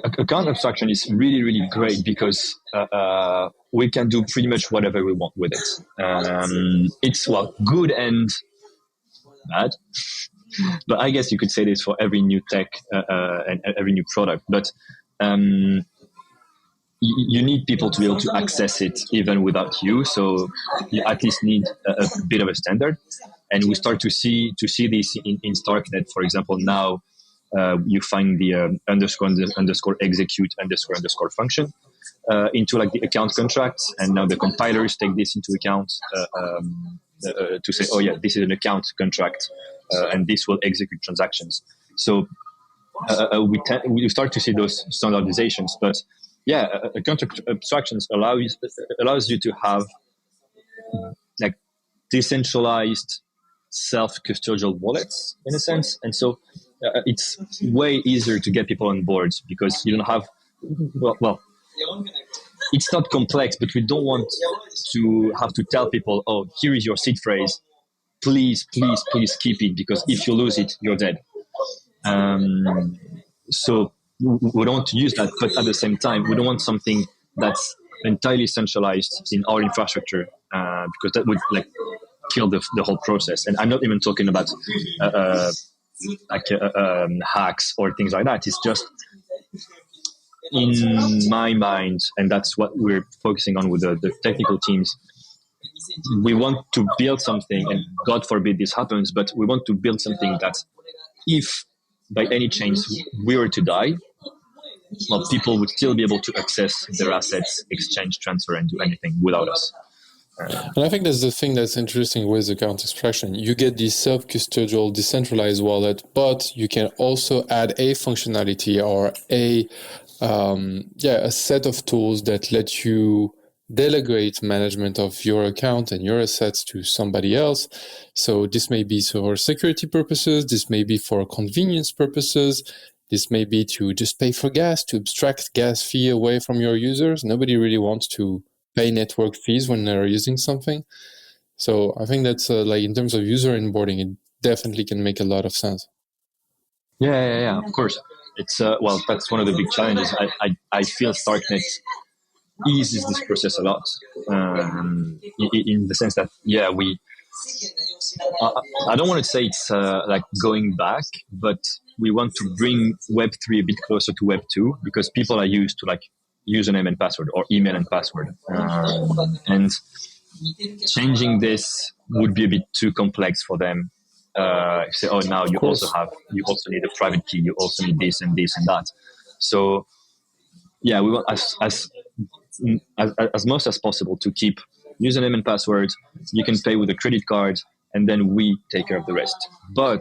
Speaker 2: account abstraction is really, really great because we can do pretty much whatever we want with it. It's good and bad. But I guess you could say this for every new tech and every new product. But you need people to be able to access it even without you. So you at least need a bit of a standard. And we start to see this in StarkNet, for example. Now you find the underscore execute underscore function into like the account contracts, and now the compilers take this into account to say, oh yeah, this is an account contract. And this will execute transactions. So we start to see those standardizations. But account abstractions allows you to have like decentralized self-custodial wallets in a sense. And so it's way easier to get people on board because you don't have, well, it's not complex, but we don't want to have to tell people, oh, here is your seed phrase. Please keep it, because if you lose it, you're dead. So we don't want to use that, but at the same time, we don't want something that's entirely centralized in our infrastructure, because that would kill the whole process. And I'm not even talking about hacks or things like that. It's just, in my mind, and that's what we're focusing on with the technical teams, we want to build something, and God forbid this happens, but we want to build something that if by any chance we were to die, well, people would still be able to access their assets, exchange, transfer, and do anything without us.
Speaker 1: And I think that's the thing that's interesting with account extraction. You get this self-custodial decentralized wallet, but you can also add a functionality or a set of tools that let you delegate management of your account and your assets to somebody else. So this may be for security purposes, this may be for convenience purposes, this may be to just pay for gas, to abstract gas fee away from your users. Nobody really wants to pay network fees when they're using something. So I think that's in terms of user onboarding, it definitely can make a lot of sense.
Speaker 2: Yeah, of course. It's that's one of the big challenges. I feel StarkNet eases this process a lot, in the sense that we. I don't want to say it's going back, but we want to bring Web3 a bit closer to Web2, because people are used to username and password or email and password, and changing this would be a bit too complex for them. You say, oh, now you also need a private key, you also need this and this and that. So we want as most as possible to keep username and password. You can pay with a credit card, and then we take care of the rest. But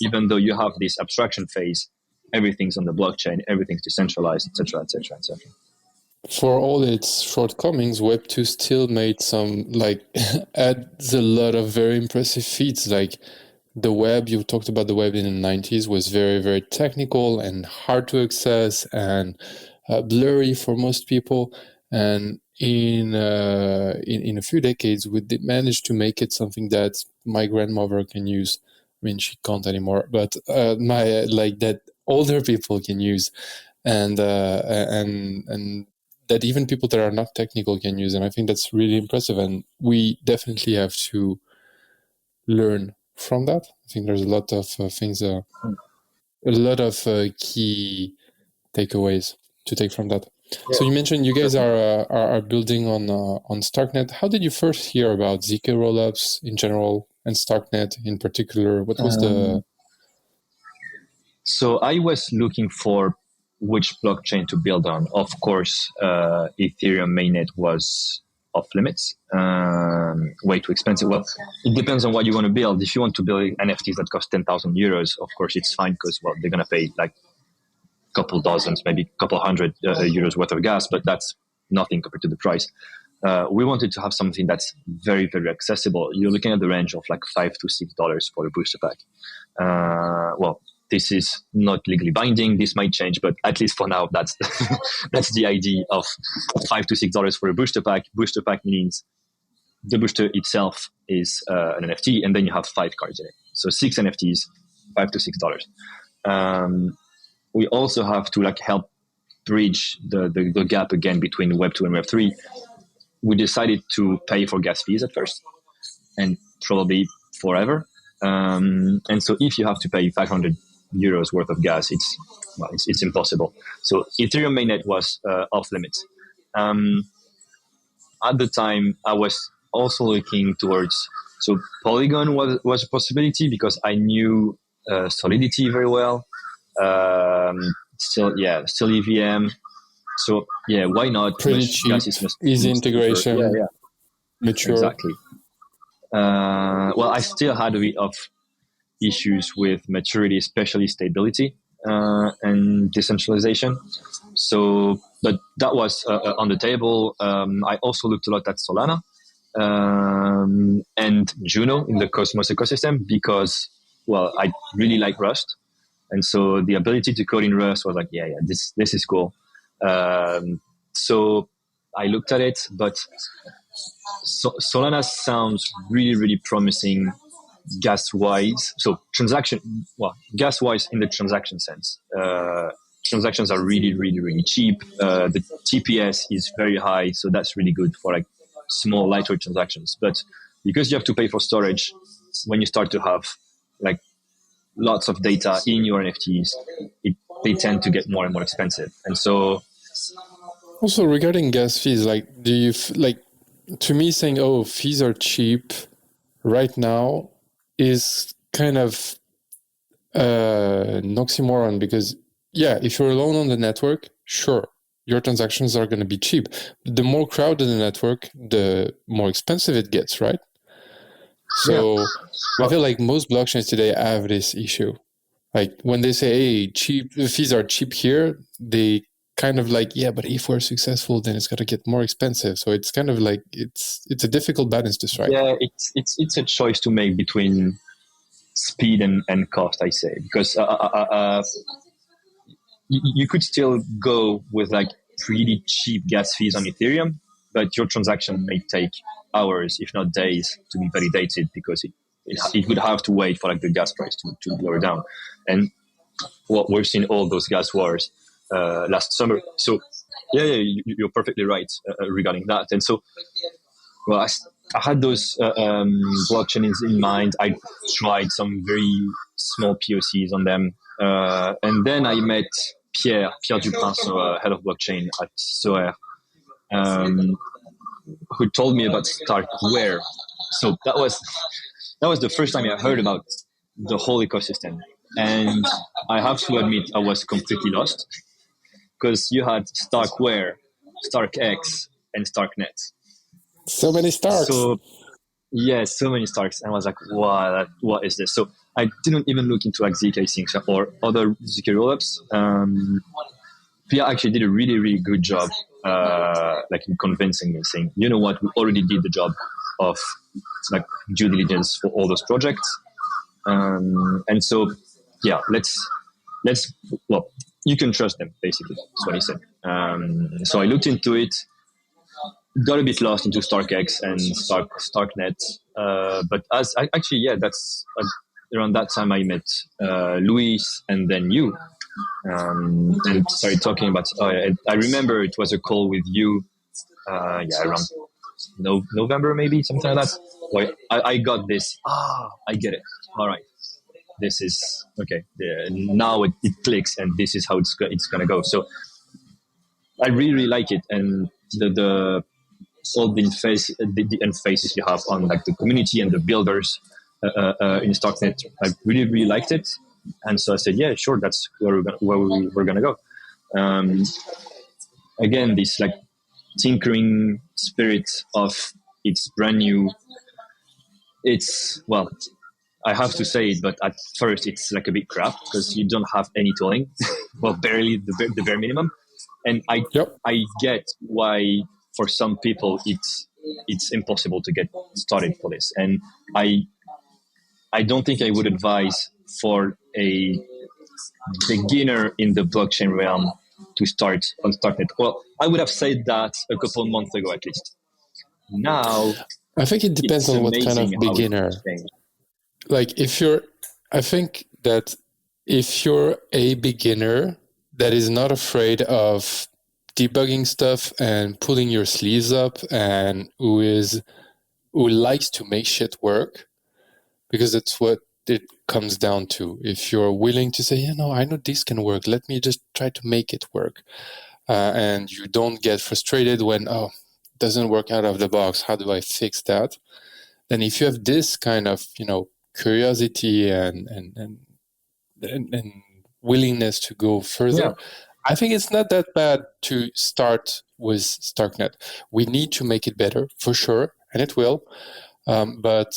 Speaker 2: even though you have this abstraction phase, everything's on the blockchain, everything's decentralized, etc., etc., etc.
Speaker 1: For all its shortcomings, Web2 still made some adds a lot of very impressive feats. Like the web, you talked about the web in the 90s, was very, very technical and hard to access and blurry for most people. And in a few decades, we did manage to make it something that my grandmother can use. I mean, she can't anymore, but that older people can use, and that even people that are not technical can use. And I think that's really impressive. And we definitely have to learn from that. I think there's a lot of things, a lot of key takeaways to take from that. Yeah. So you mentioned you guys are building on StarkNet. How did you first hear about ZK rollups in general and StarkNet in particular? What was the...
Speaker 2: So I was looking for which blockchain to build on. Of course, Ethereum mainnet was off limits, way too expensive. Well, it depends on what you want to build. If you want to build NFTs that cost 10,000 euros, of course it's fine, because they're going to pay couple dozens, maybe couple hundred euros worth of gas, but that's nothing compared to the price. We wanted to have something that's very, very accessible. You're looking at the range of $5 to $6 for a booster pack. This is not legally binding. This might change, but at least for now, that's that's the idea of $5 to $6 for a booster pack. Booster pack means the booster itself is an NFT, and then you have 5 cards in it. So 6 NFTs, $5 to $6. We also have to help bridge the gap again between Web 2 and Web 3. We decided to pay for gas fees at first, and probably forever. And so if you have to pay 500 euros worth of gas, it's impossible. So Ethereum mainnet was off limits. At the time, I was also looking towards, so Polygon was a possibility, because I knew Solidity very well. Still EVM. So why not?
Speaker 1: Pretty cheap, easy integration, mature.
Speaker 2: Exactly. I still had a bit of issues with maturity, especially stability and decentralization. So, but that was on the table. I also looked a lot at Solana and Juno in the Cosmos ecosystem, because I really like Rust. And so the ability to code in Rust was like, this is cool. So I looked at it, but Solana sounds really, really promising gas-wise. So gas-wise in the transaction sense. Transactions are really, really, really cheap. The TPS is very high, so that's really good for like small, lightweight transactions. But because you have to pay for storage, when you start to have like lots of data in your NFTs, they tend to get more and more expensive. And so,
Speaker 1: also regarding gas fees, like, do you to me saying, "Oh, fees are cheap" right now is kind of an oxymoron, because if you're alone on the network, sure, your transactions are going to be cheap. But the more crowded the network, the more expensive it gets, right? So I feel like most blockchains today have this issue. Like when they say, "Hey, cheap fees are cheap here," they kind of like, but if we're successful, then it's going to get more expensive. So it's kind of like it's a difficult balance to strike.
Speaker 2: Yeah, it's a choice to make between speed and cost, I say, because you could still go with like pretty cheap gas fees on Ethereum, but your transaction may take hours, if not days, to be validated, because it would have to wait for like the gas price to lower down. And we've seen all those gas wars last summer. So you're perfectly right regarding that. And so, well, I had those blockchains in mind. I tried some very small POCs on them. And then I met Pierre Dupin, so head of blockchain at Soer, who told me about Starkware. So that was the first time I heard about the whole ecosystem. And I have to admit, I was completely lost, because you had Starkware, StarkX, and StarkNet.
Speaker 1: So many Starks.
Speaker 2: So many Starks. And I was like, wow, what is this? So I didn't even look into like ZK syncs or other ZK rollups. Pia actually did a really, really good job, like in convincing me, saying, you know what, we already did the job of like due diligence for all those projects. And so, let's you can trust them, basically. That's what he said. So I looked into it, got a bit lost into StarkX and StarkNet. But that's around that time I met Luis and then you, and started talking about. I remember it was a call with you, around November, maybe something like that. Well, I got this. I get it. All right, this is okay. Now it clicks, and this is how it's gonna go. So I really, really like it, and the all the emphasis you have on like the community and the builders in StarkNet. I really, really liked it, and so I said, yeah, sure, that's where we're gonna go. Again, this like tinkering spirit of it's brand new. It's, well, I have to say it, but at first it's like a bit crap because you don't have any tooling, well, barely the bare minimum. And I get why for some people it's impossible to get started for this. And I don't think I would advise for a beginner in the blockchain realm to start on StarkNet. Well, I would have said that a couple of months ago at least. Now,
Speaker 1: I think it depends on what kind of beginner. Like I think that if you're a beginner that is not afraid of debugging stuff and pulling your sleeves up and who likes to make shit work, because that's what it comes down to. If you're willing to say, I know this can work, let me just try to make it work. And you don't get frustrated when, it doesn't work out of the box, how do I fix that? Then if you have this kind of, curiosity and willingness to go further, I think it's not that bad to start with StarkNet. We need to make it better, for sure, and it will. But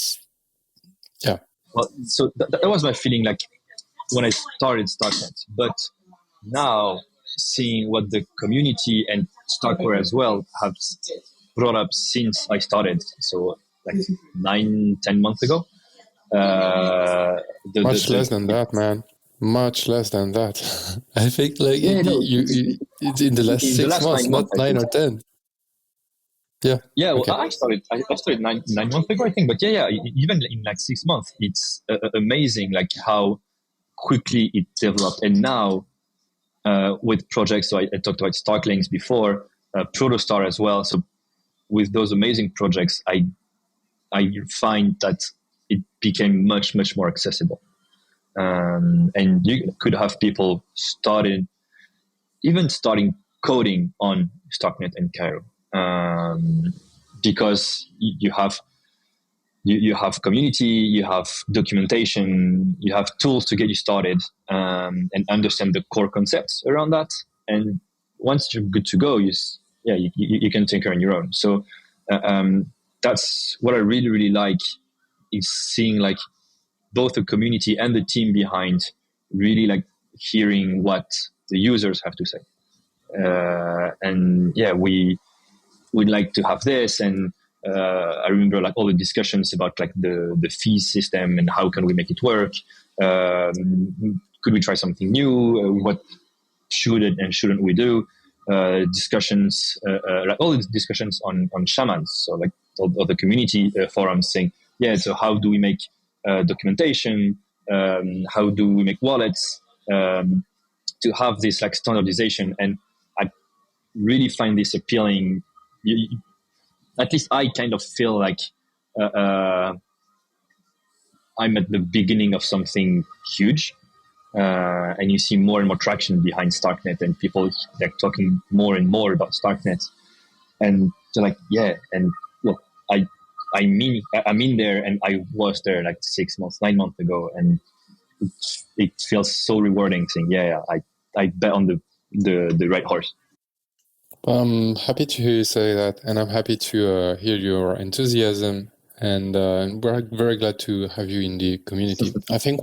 Speaker 1: yeah.
Speaker 2: Well, so that was my feeling like when I started StarkNet. But now, seeing what the community and Starkware as well have brought up since I started, so like 9-10 months ago.
Speaker 1: Much less than that, man. Much less than that. I think like it's in the last
Speaker 2: in the
Speaker 1: 6
Speaker 2: last
Speaker 1: months,
Speaker 2: 9 months,
Speaker 1: not
Speaker 2: I
Speaker 1: 9
Speaker 2: think.
Speaker 1: or 10. Yeah.
Speaker 2: Yeah, well,
Speaker 1: Okay.
Speaker 2: I started 9 months ago, I think. But even in like 6 months, it's amazing like how quickly it developed. And now with projects, so I talked about Starklinks before, Protostar as well. So with those amazing projects, I find that it became much more accessible. And you could have people starting coding on StarkNet and Cairo, because you have community, you have documentation, you have tools to get you started, and understand the core concepts around that. And once you're good to go, you can tinker on your own. So that's what I really like, is seeing like both the community and the team behind really like hearing what the users have to say. And yeah, we'd like to have this. And I remember like all the discussions about like the fee system and how can we make it work. Could we try something new? What should it and shouldn't we do? Discussions, like all the discussions on shamans. So like all the community forums saying, yeah, so how do we make documentation? How do we make wallets? To have this like standardization. And I really find this appealing. At least I kind of feel like I'm at the beginning of something huge. And you see more and more traction behind StarkNet, and people like talking more and more about StarkNet. And they're like, yeah, and look, I'm in there, and I was there like 6 months, 9 months ago, and it feels so rewarding saying, I bet on the right horse.
Speaker 1: I'm happy to hear you say that, and I'm happy to hear your enthusiasm, and we're very glad to have you in the community. I think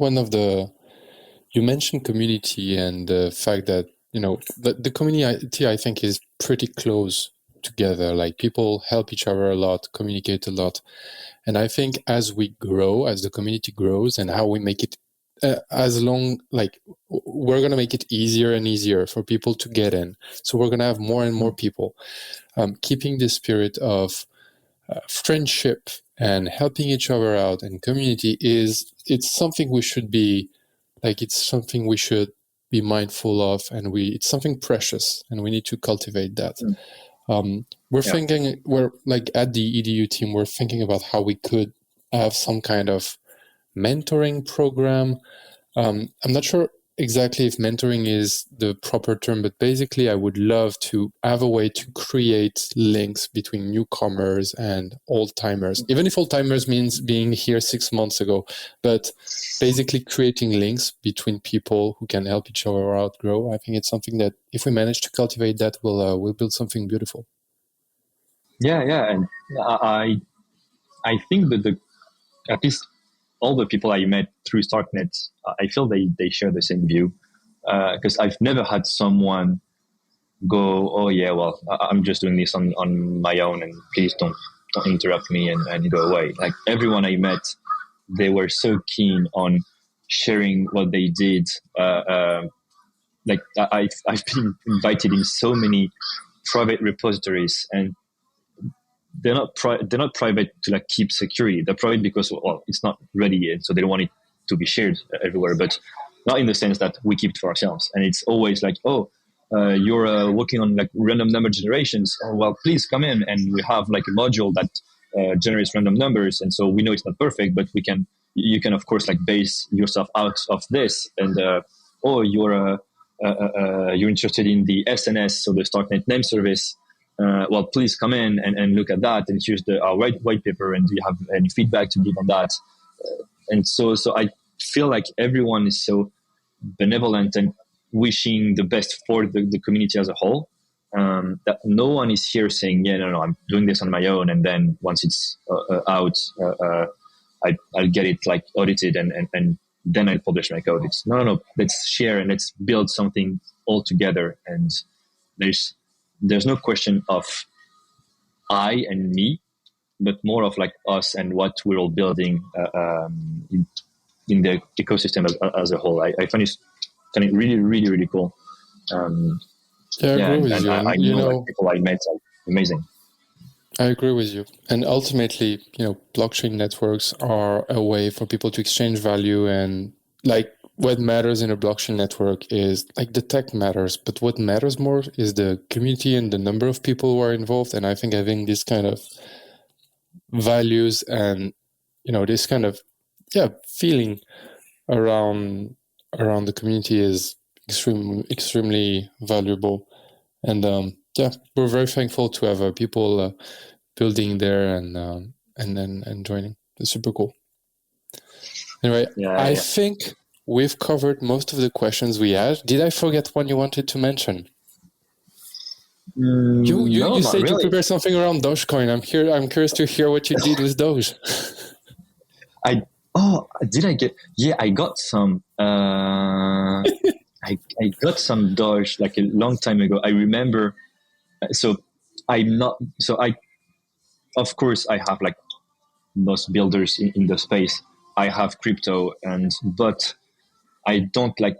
Speaker 1: you mentioned community and the fact that, the community, I think, is pretty close together. Like, people help each other a lot, communicate a lot. And I think as we grow, as the community grows, and how we make it, we're going to make it easier and easier for people to get in. So we're going to have more and more people. Keeping the spirit of friendship and helping each other out and community it's something we should be, it's something we should be mindful of, and it's something precious, and we need to cultivate that. We're like at the EDU team, we're thinking about how we could have some kind of mentoring program. I'm not sure exactly if mentoring is the proper term, but basically I would love to have a way to create links between newcomers and old-timers, even if old-timers means being here 6 months ago, but basically creating links between people who can help each other out grow. I think it's something that if we manage to cultivate that, we'll build something beautiful.
Speaker 2: Yeah, and I think that at least all the people I met through StarkNet, I feel they share the same view. Because I've never had someone go, oh yeah, well, I'm just doing this on my own, and please don't interrupt me and go away. Like, everyone I met, they were so keen on sharing what they did. Like, I've been invited in so many private repositories, and they're not private to like keep security. They're private because, well, it's not ready yet, so they don't want it to be shared everywhere. But not in the sense that we keep it for ourselves. And it's always like, you're working on like random number generations. Oh, well, please come in, and we have like a module that generates random numbers. And so we know it's not perfect, but you can of course like base yourself out of this. And you're interested in the SNS, so the StarkNet name service. Well, please come in and look at that. And here's our white paper. And do you have any feedback to give on that? And so I feel like everyone is so benevolent and wishing the best for the community as a whole, that no one is here saying, no, I'm doing this on my own, and then once it's out, I'll get it like audited, and then I'll publish my code. It's no, let's share and let's build something all together. And there's no question of I and me, but more of like us and what we're all building in the ecosystem as a whole. I find it kind of really, really, really cool.
Speaker 1: Yeah, I agree with you.
Speaker 2: I
Speaker 1: And,
Speaker 2: know like people I met are amazing.
Speaker 1: I agree with you. And ultimately, blockchain networks are a way for people to exchange value. And like what matters in a blockchain network is like the tech matters, but what matters more is the community and the number of people who are involved. And I think having this kind of values and, this kind of, feeling around the community is extremely valuable. And we're very thankful to have people building there and joining. It's super cool. Anyway, I think we've covered most of the questions we had. Did I forget one you wanted to mention? You said really. You prepared something around Dogecoin. I'm curious to hear what you did with Doge.
Speaker 2: I got some. I got some Doge like a long time ago. I remember. So of course I have like most builders in the space. I have crypto but I don't like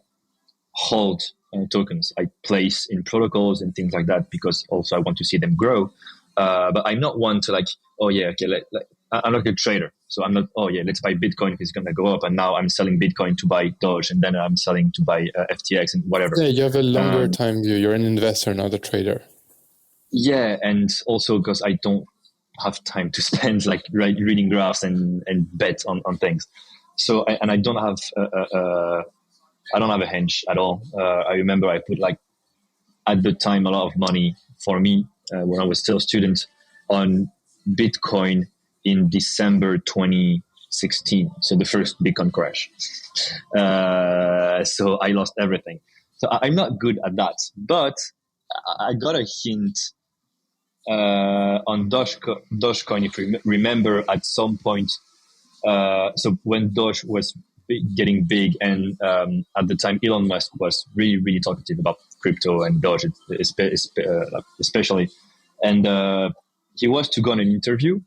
Speaker 2: hold tokens. I place in protocols and things like that because also I want to see them grow. But I'm not one to like, I'm not a trader. So I'm not, let's buy Bitcoin if it's going to go up. And now I'm selling Bitcoin to buy Doge and then I'm selling to buy FTX and whatever.
Speaker 1: Yeah, you have a longer time view. You're an investor, not a trader. Yeah,
Speaker 2: and also because I don't have time to spend like reading graphs and bet on things. So, I don't have I don't have a hedge at all. I remember I put like at the time a lot of money for me when I was still a student on Bitcoin in December 2016. So the first Bitcoin crash. So I lost everything. So I'm not good at that, but I got a hint on Dogecoin. If you remember at some point, so when Doge was getting big and at the time Elon Musk was really, really talkative about crypto and Doge especially, and he was to go on an interview.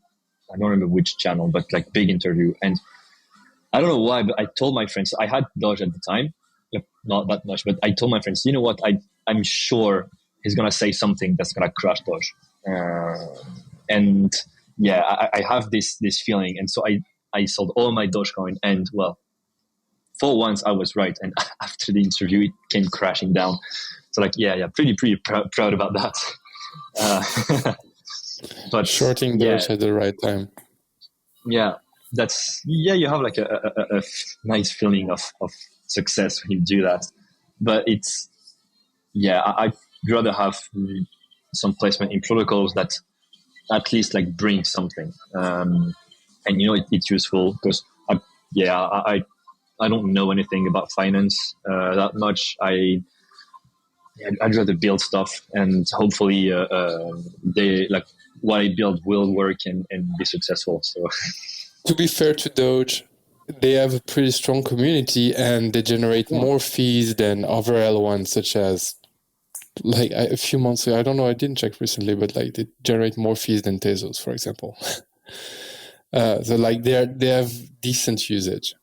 Speaker 2: I don't remember which channel, but like big interview. And I don't know why, but I told my friends, I had Doge at the time, not that much, but I told my friends, you know what, I'm sure he's going to say something that's going to crush Doge. And yeah, I have this feeling. And so I sold all my Dogecoin and well, for once I was right. And after the interview, it came crashing down. So like, pretty proud about that.
Speaker 1: But shorting Doge at the right time.
Speaker 2: Yeah, you have like a nice feeling of success when you do that. But it's, I'd rather have some placement in protocols that at least like bring something. And it's useful because I don't know anything about finance that much. I'd rather build stuff and hopefully they like what I build will work and be successful. So
Speaker 1: to be fair to Doge, they have a pretty strong community and they generate more fees than other L1s, such as like a few months ago. I don't know, I didn't check recently, but like they generate more fees than Tezos, for example. So like they have decent usage.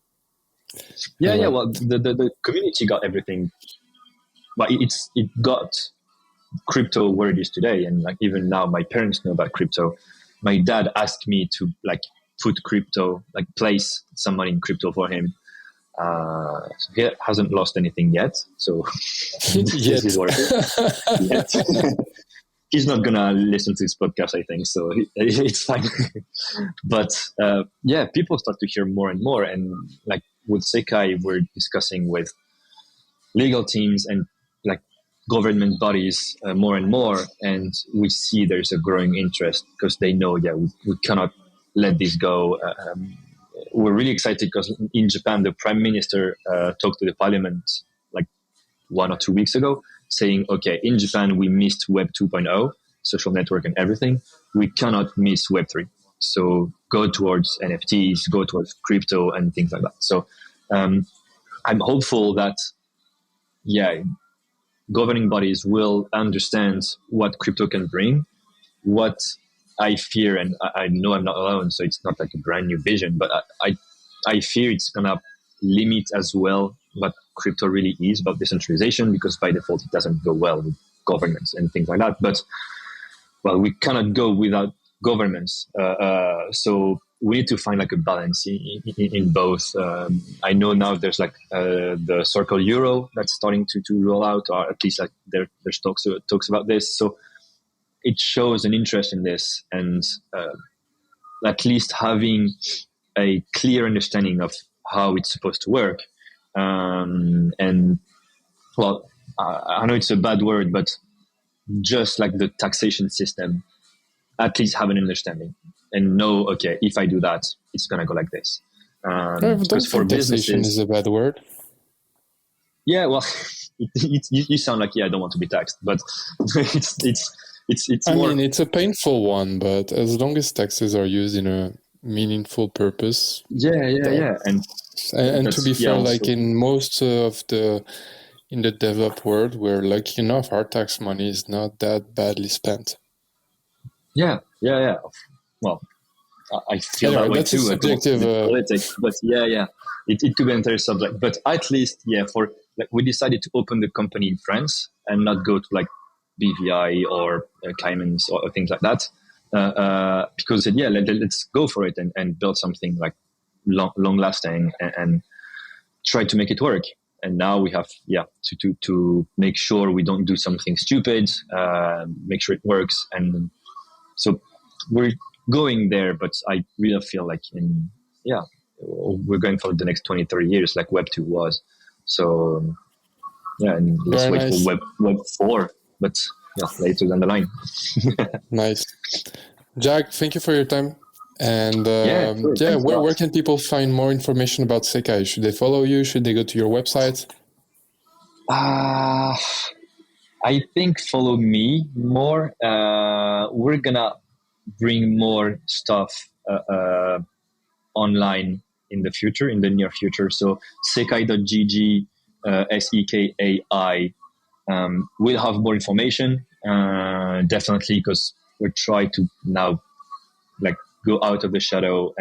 Speaker 2: Well, the community got everything, but it got crypto where it is today. And like even now my parents know about crypto. My dad asked me to like put crypto, like place some money in crypto for him. So he hasn't lost anything yet. So this is working. Yet. He's not gonna listen to this podcast, I think, so it's fine. But people start to hear more and more, and like with Sekai, we're discussing with legal teams and like government bodies more and more, and we see there's a growing interest because they know, we cannot let this go. We're really excited because in Japan, the prime minister talked to the parliament like 1 or 2 weeks ago, saying, okay, in Japan, we missed Web 2.0, social network and everything. We cannot miss Web 3. So go towards NFTs, go towards crypto and things like that. So I'm hopeful that, governing bodies will understand what crypto can bring. What I fear, and I know I'm not alone, so it's not like a brand new vision, but I fear it's going to limit as well what crypto really is about decentralization, because by default it doesn't go well with governments and things like that. But well, we cannot go without governments. So we need to find like a balance in both. I know now there's like the Circle Euro that's starting to roll out, or at least like there's talks about this. So it shows an interest in this, and at least having a clear understanding of how it's supposed to work. And well, I know it's a bad word, but just like the taxation system, at least have an understanding and know, okay, if I do that, it's going to go like this.
Speaker 1: Because for taxation is a bad word.
Speaker 2: Yeah, well, you sound like, I don't want to be taxed, but it's
Speaker 1: I
Speaker 2: more...
Speaker 1: mean, it's a painful one, but as long as taxes are used in a meaningful purpose.
Speaker 2: Yeah.
Speaker 1: And to be fair, like in most of in the developed world, we're lucky enough, our tax money is not that badly spent.
Speaker 2: Yeah. Well, I feel that way
Speaker 1: that's
Speaker 2: too.
Speaker 1: A subjective,
Speaker 2: politics, but it could be an interesting subject. But at least, for like, we decided to open the company in France and not go to like BVI or Caymans or things like that, because let's go for it and build something like long lasting and try to make it work. And now we have to make sure we don't do something stupid, make sure it works, and so we're going there. But I really feel like we're going for the next 20-30 years like Web 2 was. So and let's wait for Web 4, but later down the line.
Speaker 1: Nice. Jack, thank you for your time. And
Speaker 2: sure.
Speaker 1: where can people find more information about Sekai? Should they follow you? Should they go to your website?
Speaker 2: I think follow me more. We're gonna bring more stuff online in the near future. So sekai.gg, SEKAI, we'll have more information, definitely, because we're trying to now like go out of the shadow,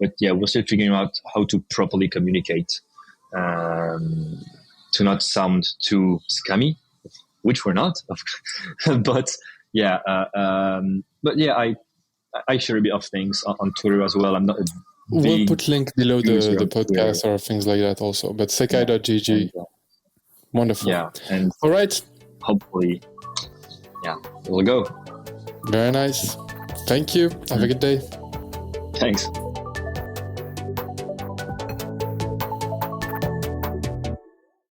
Speaker 2: but we're still figuring out how to properly communicate, to not sound too scammy, which we're not, but I share a bit of things on Twitter as well. I'm not a
Speaker 1: we'll put link below the podcast or things like that also, but sekai.gg. Wonderful.
Speaker 2: Yeah, and
Speaker 1: all right,
Speaker 2: hopefully we'll go.
Speaker 1: Very nice. Thank you. Have a good day.
Speaker 2: Thanks.